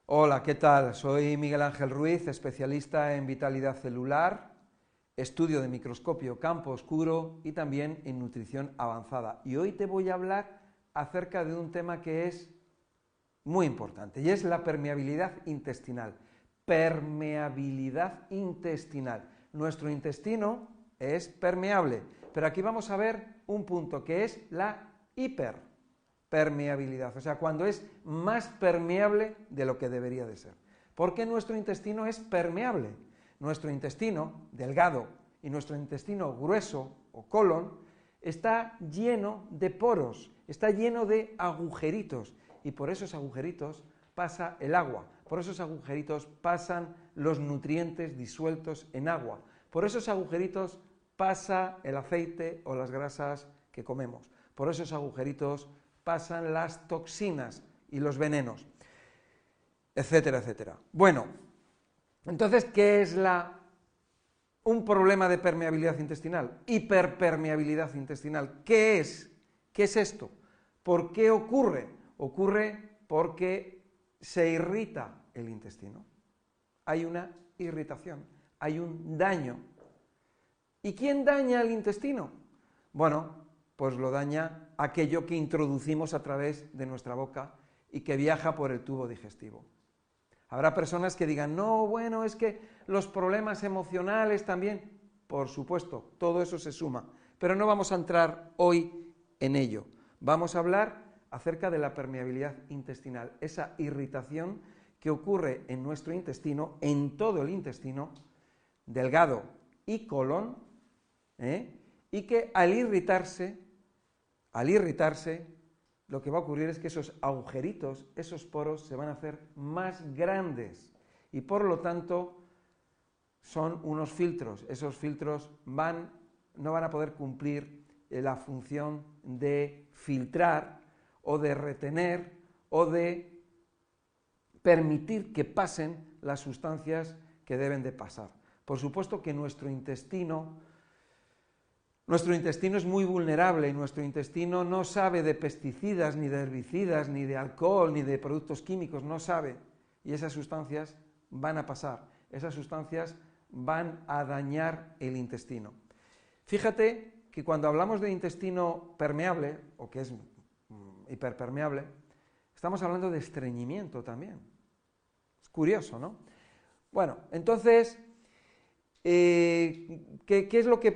Hola, ¿qué tal? Soy Miguel Ángel Ruiz, especialista en vitalidad celular, estudio de microscopio campo oscuro y también en nutrición avanzada. Y hoy te voy a hablar acerca de un tema que es muy importante y es la permeabilidad intestinal. Permeabilidad intestinal. Nuestro intestino es permeable, pero aquí vamos a ver un punto que es la hiperpermeabilidad, o sea, cuando es más permeable de lo que debería de ser. ¿Por qué nuestro intestino es permeable? Nuestro intestino delgado y nuestro intestino grueso o colon está lleno de poros, está lleno de agujeritos y por esos agujeritos pasa el agua, por esos agujeritos pasan los nutrientes disueltos en agua, por esos agujeritos pasa el aceite o las grasas que comemos, por esos agujeritos pasan las toxinas y los venenos, etcétera, etcétera. Bueno, entonces, ¿qué es un problema de permeabilidad intestinal? Hiperpermeabilidad intestinal. ¿Qué es? ¿Qué es esto? ¿Por qué ocurre? Ocurre porque se irrita el intestino. Hay una irritación, hay un daño. ¿Y quién daña el intestino? Bueno, pues lo daña aquello que introducimos a través de nuestra boca y que viaja por el tubo digestivo. Habrá personas que digan, no, bueno, es que los problemas emocionales también. Por supuesto, todo eso se suma, pero no vamos a entrar hoy en ello. Vamos a hablar acerca de la permeabilidad intestinal, esa irritación que ocurre en nuestro intestino, en todo el intestino, delgado y colon, y que al irritarse, lo que va a ocurrir es que esos agujeritos, esos poros, se van a hacer más grandes y por lo tanto son unos filtros. Esos filtros no van a poder cumplir la función de filtrar o de retener o de permitir que pasen las sustancias que deben de pasar. Por supuesto que nuestro intestino es muy vulnerable y nuestro intestino no sabe de pesticidas, ni de herbicidas, ni de alcohol, ni de productos químicos, no sabe. Y esas sustancias van a pasar, esas sustancias van a dañar el intestino. Fíjate que cuando hablamos de intestino permeable, o que es hiperpermeable, estamos hablando de estreñimiento también. Es curioso, ¿no? Bueno, entonces, ¿qué es lo que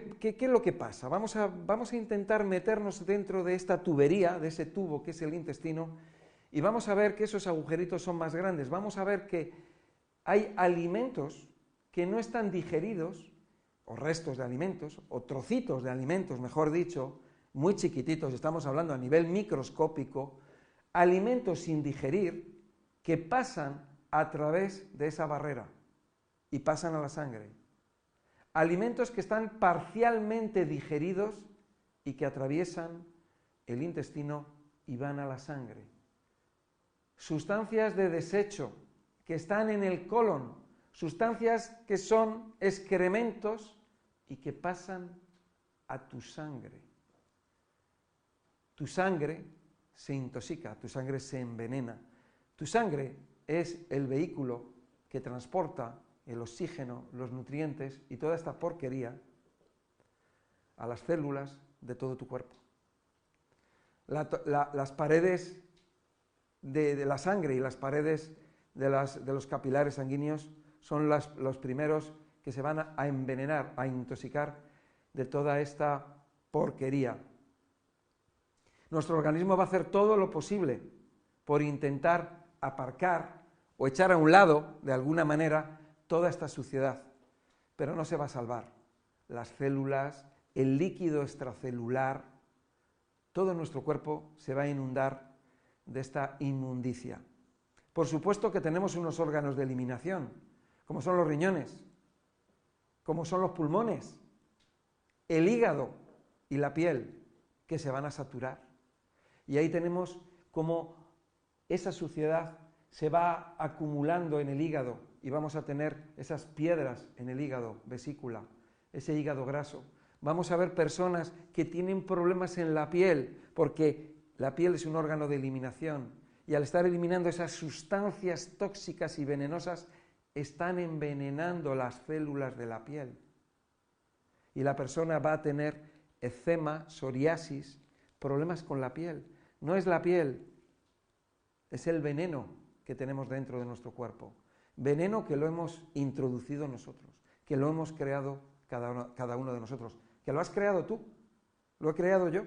pasa? Vamos a intentar meternos dentro de esta tubería, de ese tubo que es el intestino, y vamos a ver que esos agujeritos son más grandes. Vamos a ver que hay alimentos que no están digeridos, o restos de alimentos, o trocitos de alimentos, mejor dicho, muy chiquititos, estamos hablando a nivel microscópico, alimentos sin digerir que pasan a través de esa barrera y pasan a la sangre. Alimentos que están parcialmente digeridos y que atraviesan el intestino y van a la sangre. Sustancias de desecho que están en el colon, sustancias que son excrementos y que pasan a tu sangre. Tu sangre se intoxica, tu sangre se envenena. Tu sangre es el vehículo que transporta el oxígeno, los nutrientes y toda esta porquería a las células de todo tu cuerpo. Las paredes de la sangre y las paredes de los capilares sanguíneos son los primeros que se van a envenenar, a intoxicar de toda esta porquería. Nuestro organismo va a hacer todo lo posible por intentar aparcar o echar a un lado, de alguna manera, toda esta suciedad, pero no se va a salvar. Las células, el líquido extracelular, todo nuestro cuerpo se va a inundar de esta inmundicia. Por supuesto que tenemos unos órganos de eliminación, como son los riñones, como son los pulmones, el hígado y la piel, que se van a saturar. Y ahí tenemos cómo esa suciedad se va acumulando en el hígado y vamos a tener esas piedras en el hígado, vesícula, ese hígado graso. Vamos a ver personas que tienen problemas en la piel, porque la piel es un órgano de eliminación y al estar eliminando esas sustancias tóxicas y venenosas, están envenenando las células de la piel. Y la persona va a tener eczema, psoriasis, problemas con la piel. No es la piel, es el veneno que tenemos dentro de nuestro cuerpo. Veneno que lo hemos introducido nosotros, que lo hemos creado cada uno de nosotros. Que lo has creado tú, lo he creado yo.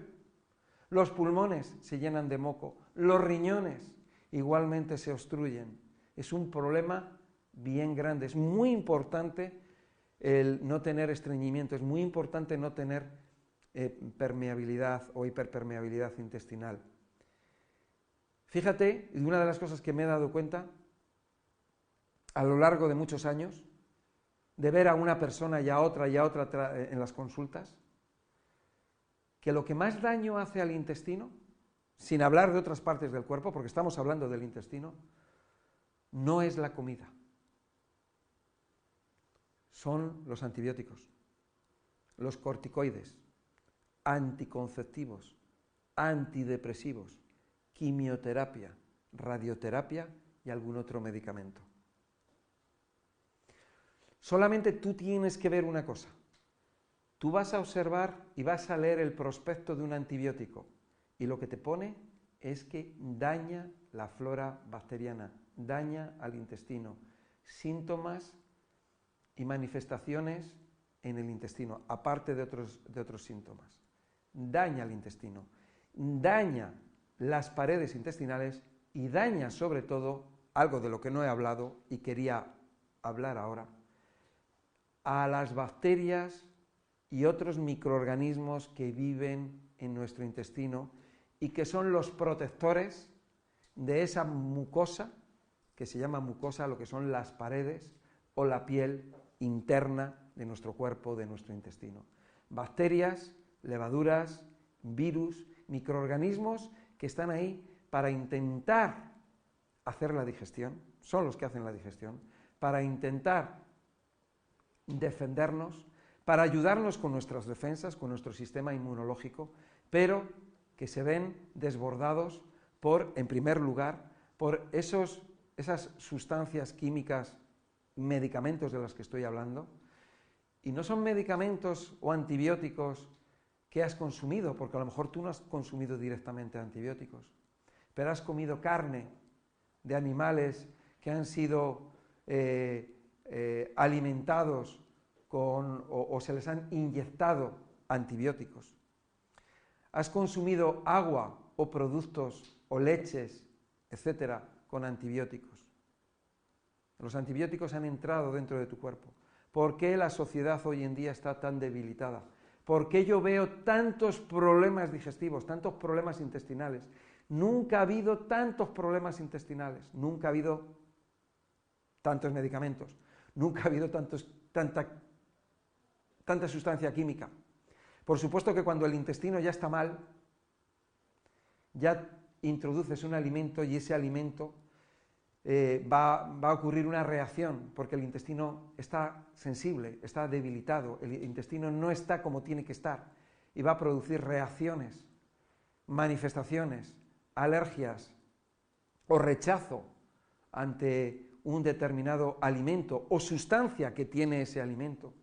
Los pulmones se llenan de moco, los riñones igualmente se obstruyen. Es un problema bien grande, es muy importante el no tener estreñimiento, es muy importante no tener permeabilidad o hiperpermeabilidad intestinal. Fíjate, y una de las cosas que me he dado cuenta a lo largo de muchos años, de ver a una persona y a otra en las consultas, que lo que más daño hace al intestino, sin hablar de otras partes del cuerpo, porque estamos hablando del intestino, no es la comida, son los antibióticos, los corticoides, anticonceptivos, antidepresivos, quimioterapia, radioterapia y algún otro medicamento. Solamente tú tienes que ver una cosa. Tú vas a observar y vas a leer el prospecto de un antibiótico y lo que te pone es que daña la flora bacteriana, daña al intestino, síntomas y manifestaciones en el intestino, aparte de otros síntomas. Daña al intestino, daña las paredes intestinales y daña sobre todo, algo de lo que no he hablado y quería hablar ahora, a las bacterias y otros microorganismos que viven en nuestro intestino y que son los protectores de esa mucosa, que se llama mucosa, lo que son las paredes o la piel interna de nuestro cuerpo, de nuestro intestino. Bacterias, levaduras, virus, microorganismos que están ahí para intentar hacer la digestión, son los que hacen la digestión, para intentar defendernos, para ayudarnos con nuestras defensas, con nuestro sistema inmunológico, pero que se ven desbordados por, en primer lugar, por esas sustancias químicas, medicamentos de los que estoy hablando, y no son medicamentos o antibióticos que has consumido, porque a lo mejor tú no has consumido directamente antibióticos, pero has comido carne de animales que han sido alimentados o se les han inyectado antibióticos. Has consumido agua o productos o leches, etcétera, con antibióticos. Los antibióticos han entrado dentro de tu cuerpo. ¿Por qué la sociedad hoy en día está tan debilitada? ¿Por qué yo veo tantos problemas digestivos, tantos problemas intestinales? Nunca ha habido tantos problemas intestinales, nunca ha habido tantos medicamentos, nunca ha habido tanta sustancia química. Por supuesto que cuando el intestino ya está mal, ya introduces un alimento y ese alimento va a ocurrir una reacción, porque el intestino está sensible, está debilitado, el intestino no está como tiene que estar y va a producir reacciones, manifestaciones, alergias o rechazo ante un determinado alimento o sustancia que tiene ese alimento.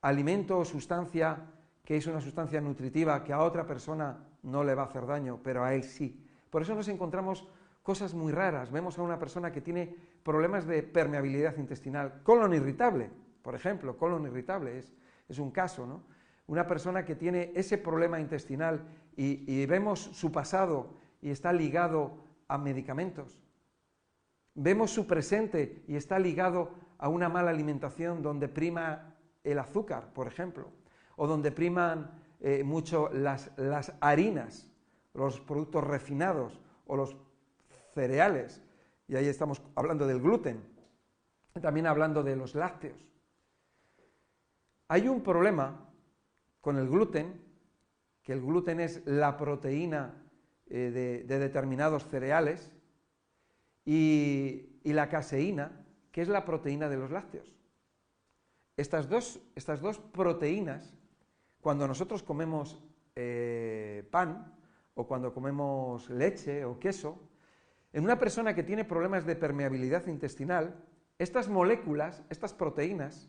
Alimento o sustancia que es una sustancia nutritiva que a otra persona no le va a hacer daño, pero a él sí. Por eso nos encontramos cosas muy raras. Vemos a una persona que tiene problemas de permeabilidad intestinal, colon irritable, por ejemplo, colon irritable es un caso, ¿no? Una persona que tiene ese problema intestinal y vemos su pasado y está ligado a medicamentos. Vemos su presente y está ligado a una mala alimentación donde prima el azúcar, por ejemplo, o donde priman mucho las harinas, los productos refinados o los cereales, y ahí estamos hablando del gluten, también hablando de los lácteos. Hay un problema con el gluten, que el gluten es la proteína de determinados cereales, y la caseína, que es la proteína de los lácteos. Estas dos proteínas, cuando nosotros comemos pan o cuando comemos leche o queso, En una persona que tiene problemas de permeabilidad intestinal, estas moléculas, estas proteínas,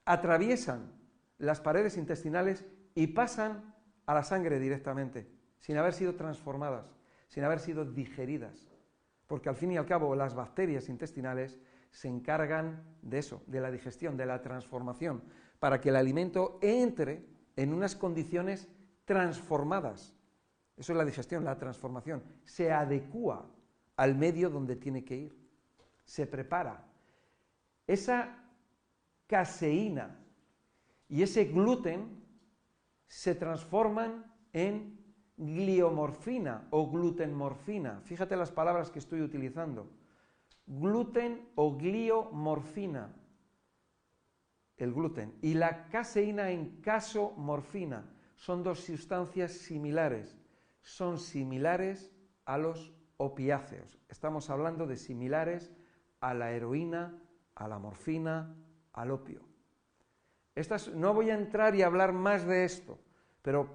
atraviesan las paredes intestinales y pasan a la sangre directamente, sin haber sido transformadas, sin haber sido digeridas. Porque al fin y al cabo las bacterias intestinales se encargan de eso, de la digestión, de la transformación, para que el alimento entre en unas condiciones transformadas. Eso es la digestión, la transformación. Se adecúa al medio donde tiene que ir. Se prepara. Esa caseína y ese gluten se transforman en gliomorfina o glutenmorfina. Fíjate las palabras que estoy utilizando. Gluten o gliomorfina, el gluten, y la caseína en casomorfina. Son dos sustancias similares. Son similares a los opiáceos. Estamos hablando de similares a la heroína, a la morfina, al opio. No voy a entrar y hablar más de esto, pero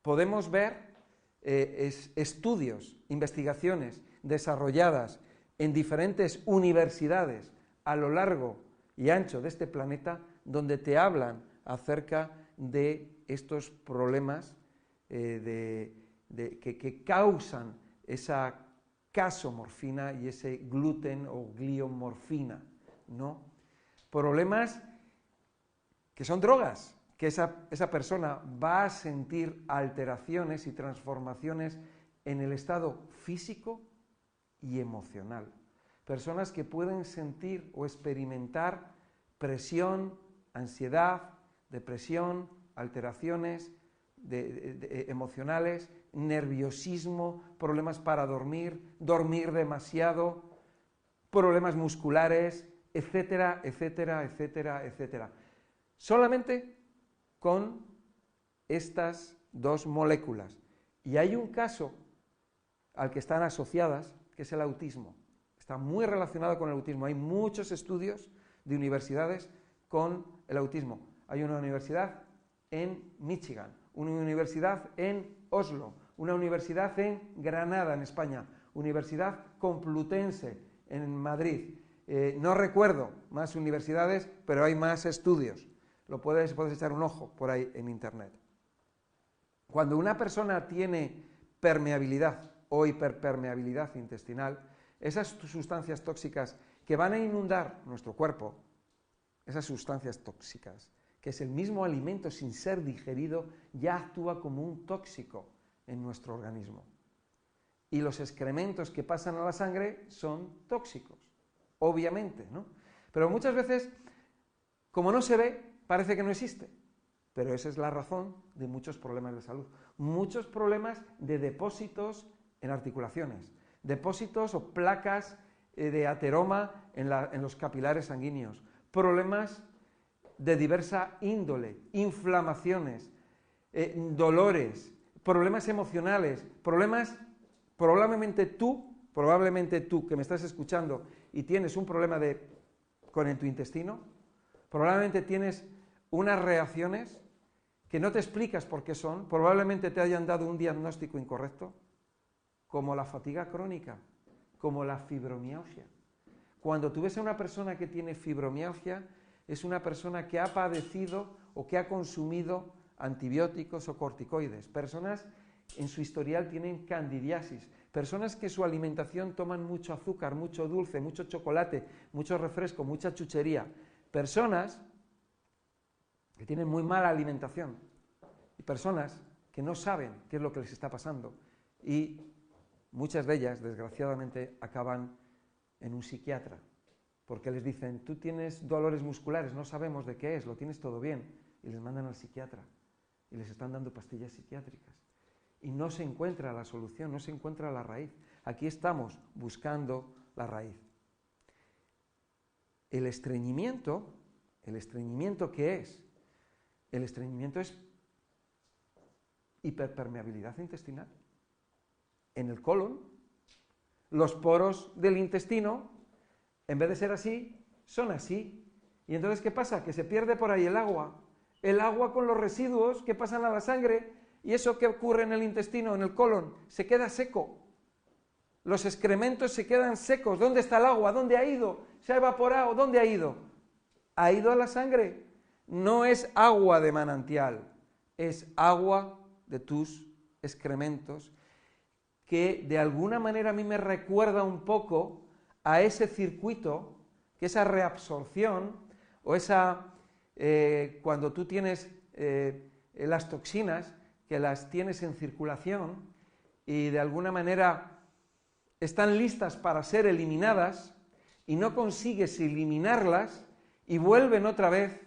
podemos ver estudios, investigaciones desarrolladas en diferentes universidades a lo largo y ancho de este planeta, donde te hablan acerca de estos problemas que causan esa casomorfina y ese gluten o gliomorfina, ¿no? Problemas que son drogas, que esa persona va a sentir alteraciones y transformaciones en el estado físico y emocional. Personas que pueden sentir o experimentar presión, ansiedad, depresión, alteraciones emocionales, nerviosismo, problemas para dormir, dormir demasiado, problemas musculares, etcétera, etcétera, etcétera, etcétera. Solamente con estas dos moléculas. Y hay un caso al que están asociadas, que es el autismo. Está muy relacionado con el autismo. Hay muchos estudios de universidades con el autismo. Hay una universidad en Michigan, una universidad en Oslo, una universidad en Granada, en España, Universidad Complutense en Madrid. No recuerdo más universidades, pero hay más estudios. Puedes echar un ojo por ahí en internet. Cuando una persona tiene permeabilidad o hiperpermeabilidad intestinal, esas sustancias tóxicas que van a inundar nuestro cuerpo, esas sustancias tóxicas, que es el mismo alimento sin ser digerido, ya actúa como un tóxico en nuestro organismo. Y los excrementos que pasan a la sangre son tóxicos, obviamente, ¿no? Pero muchas veces, como no se ve, parece que no existe. Pero esa es la razón de muchos problemas de salud. Muchos problemas de depósitos en articulaciones, depósitos o placas de ateroma en los capilares sanguíneos, problemas de diversa índole, inflamaciones, dolores, problemas emocionales, problemas, probablemente tú que me estás escuchando y tienes un problema en tu intestino, probablemente tienes unas reacciones que no te explicas por qué son, probablemente te hayan dado un diagnóstico incorrecto, como la fatiga crónica, como la fibromialgia. Cuando tú ves a una persona que tiene fibromialgia, es una persona que ha padecido o que ha consumido antibióticos o corticoides. Personas en su historial tienen candidiasis. Personas que su alimentación toman mucho azúcar, mucho dulce, mucho chocolate, mucho refresco, mucha chuchería. Personas que tienen muy mala alimentación y personas que no saben qué es lo que les está pasando y muchas de ellas, desgraciadamente, acaban en un psiquiatra porque les dicen, tú tienes dolores musculares, no sabemos de qué es, lo tienes todo bien, y les mandan al psiquiatra y les están dando pastillas psiquiátricas y no se encuentra la solución, no se encuentra la raíz. Aquí estamos buscando la raíz. El estreñimiento, ¿qué es? El estreñimiento es hiperpermeabilidad intestinal. En el colon, los poros del intestino, en vez de ser así, son así. Y entonces, ¿qué pasa? Que se pierde por ahí el agua con los residuos que pasan a la sangre, y eso que ocurre en el intestino, en el colon, se queda seco. los excrementos se quedan secos. ¿Dónde está el agua? ¿Dónde ha ido? ¿Se ha evaporado? ¿Dónde ha ido? Ha ido a la sangre. No es agua de manantial, es agua de tus excrementos, que de alguna manera a mí me recuerda un poco a ese circuito, que esa reabsorción, o esa, cuando tú tienes las toxinas, que las tienes en circulación, y de alguna manera están listas para ser eliminadas, y no consigues eliminarlas, y vuelven otra vez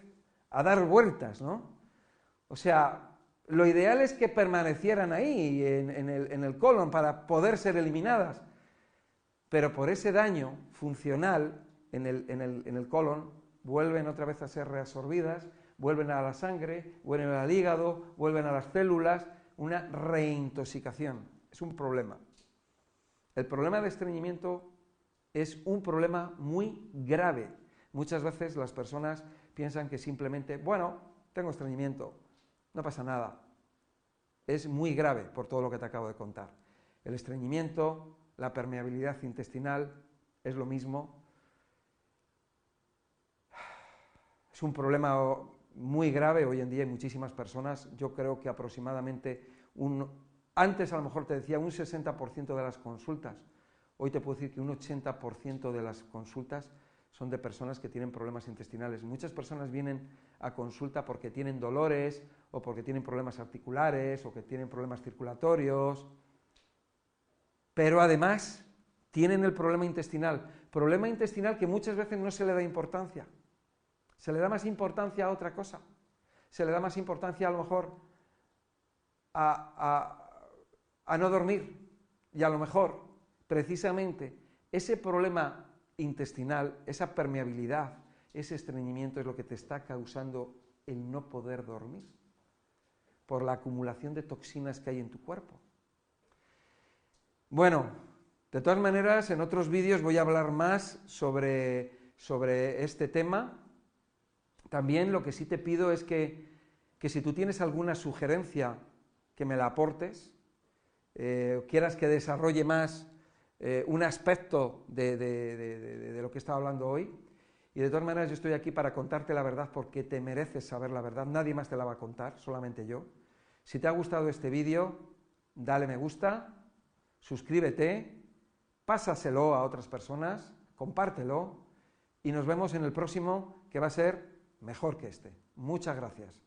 a dar vueltas, ¿no? O sea, lo ideal es que permanecieran ahí, en el colon, para poder ser eliminadas, pero por ese daño funcional en el colon, vuelven otra vez a ser reabsorbidas, vuelven a la sangre, vuelven al hígado, vuelven a las células, una reintoxicación. Es un problema. El problema de estreñimiento es un problema muy grave. Muchas veces las personas piensan que simplemente, bueno, tengo estreñimiento, no pasa nada. Es muy grave por todo lo que te acabo de contar. El estreñimiento, la permeabilidad intestinal, es lo mismo. Es un problema muy grave. Hoy en día hay muchísimas personas, yo creo que aproximadamente, antes a lo mejor te decía un 60% de las consultas, hoy te puedo decir que un 80% de las consultas son de personas que tienen problemas intestinales. Muchas personas vienen a consulta porque tienen dolores, o porque tienen problemas articulares, o que tienen problemas circulatorios, pero además tienen el problema intestinal que muchas veces no se le da importancia. Se le da más importancia a otra cosa. Se le da más importancia a lo mejor a no dormir, y a lo mejor precisamente ese problema intestinal, esa permeabilidad, ese estreñimiento es lo que te está causando el no poder dormir, por la acumulación de toxinas que hay en tu cuerpo. Bueno, de todas maneras, en otros vídeos voy a hablar más sobre este tema. También lo que sí te pido es que si tú tienes alguna sugerencia, que me la aportes, quieras que desarrolle más un aspecto de lo que he estado hablando hoy. Y de todas maneras yo estoy aquí para contarte la verdad, porque te mereces saber la verdad, nadie más te la va a contar, solamente yo. Si te ha gustado este vídeo, dale me gusta, suscríbete, pásaselo a otras personas, compártelo, y nos vemos en el próximo, que va a ser mejor que este. Muchas gracias.